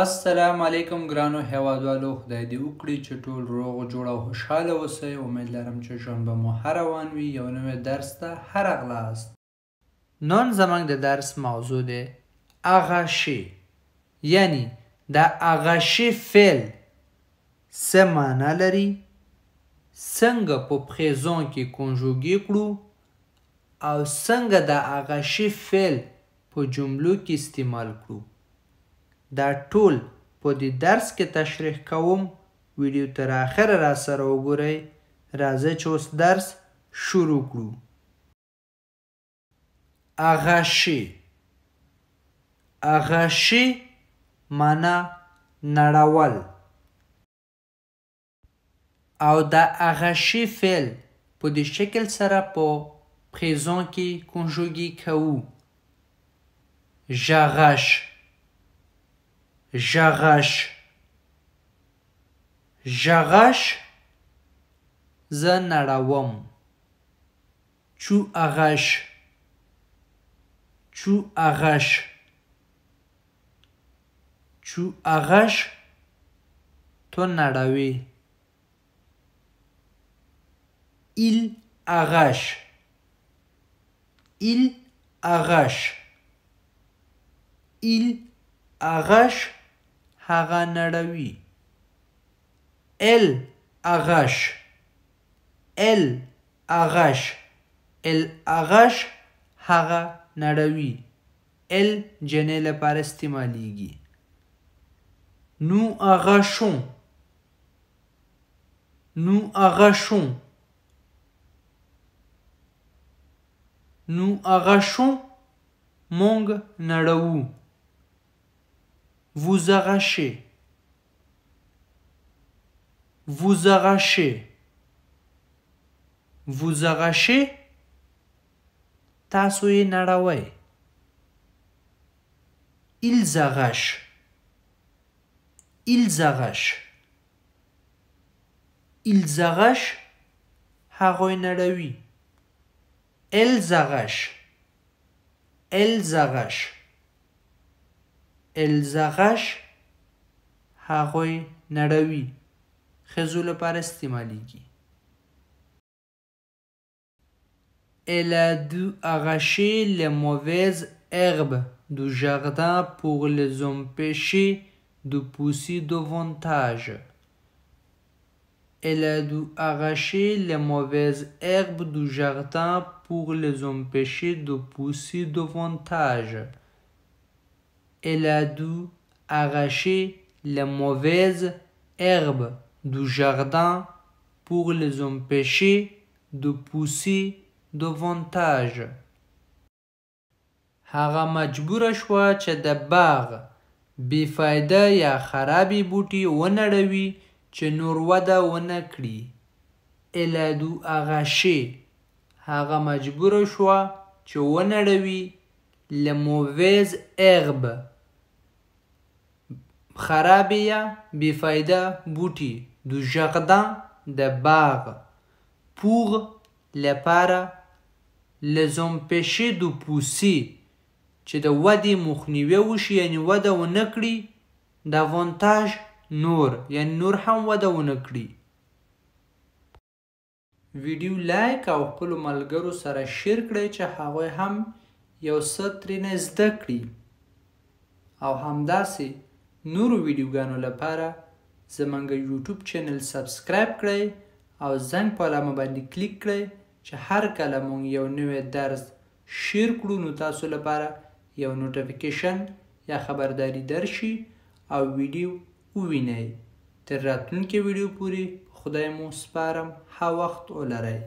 السلام علیکم ګرانو هیوادوالو، خدای دې وکړي چې ټول روغ جوړ او خوشحاله اوسئ. امید لرم چې ژوند به مو هر روان وي. یو نوی درس ته هر اغلاست. نن زموږ د درس موضوع دی اغاشي، یعنی د اغاشي فعل څه معنا لري، څنګه په پریزون کې کنجوګي کړو او څنګه د اغاشي فعل په جملو کې استعمال کړو. دا ټول په دې درس کې تشریح کوم. ویډیو تر اخره را سره وګورئ. راځئ چې اوس درس شروع کړو. اغاشي، اغاشي معنا نړول، او دا اغاشي فعل په دې شکل سره په پریزون کې کنجوګي کوو. ژغش، ژغش، ژغش زه نړوم. چو اغش، چو اغش، چو اغش تو نړوي. ایل اغش، ایل اغش، ایل اغش هغه نړوي. ال اغش، ال اغش، ال اغش هغه نړوي. ال جنې لپاره استعمالیږي. نو اغشون، نو اغشون، نو اغشون مونږ نړوو. vous arrachez، vous arrachez، vous arrachez تاسو یې نړوئ. ils arrachent، ils arrachent، ils arrachent هغوی نړوي. elles arrachent، elles arrachent، elles arrachent هغوی نړوي. ښځو لپاره استعمالیږي. Elle a dû arracher les mauvaises herbes du jardin pour les empêcher de pousser davantage. Elle a dû arracher les mauvaises herbes du jardin pour les empêcher de pousser davantage. Elle a dû arracher les mauvaises herbes du jardin pour les empêcher de pousser davantage. هغه مجبوره شوه چې د باغ بېفایده یا خرابې بوټي ونړوي چې نور وده ونه کړي. Elle a dû arracher هغه مجبوره شوه چې ونړوي les mauvaises herbes خرابې یا بېفایده بوټي du jardin د باغ pour لپاره les empêcher de pousser چې د ودې مخنیوی وشي، یعنی وده ونه کړي. davantage نور، یعنی نور هم وده ونه کړي. ویډیو لایک او خپلو ملګرو سره شیر کړئ چې هغوی هم یو څه ترېنه زده کړي. او همداسې نورو ویډیوګانو لپاره زموږ یوټیوب چینل سبسکرایب کړئ او زنګ په علامه باندې کلیک کړئ چې هر کله مونږ یو نوی درس شیر کړو نو تاسو لپاره یو نوټیفیکیشن یا خبرداری درشي او ویډیو ووینئ. تر راتلونکي ویډیو پورې خدای مو سپارم. ښه وخت ولرئ.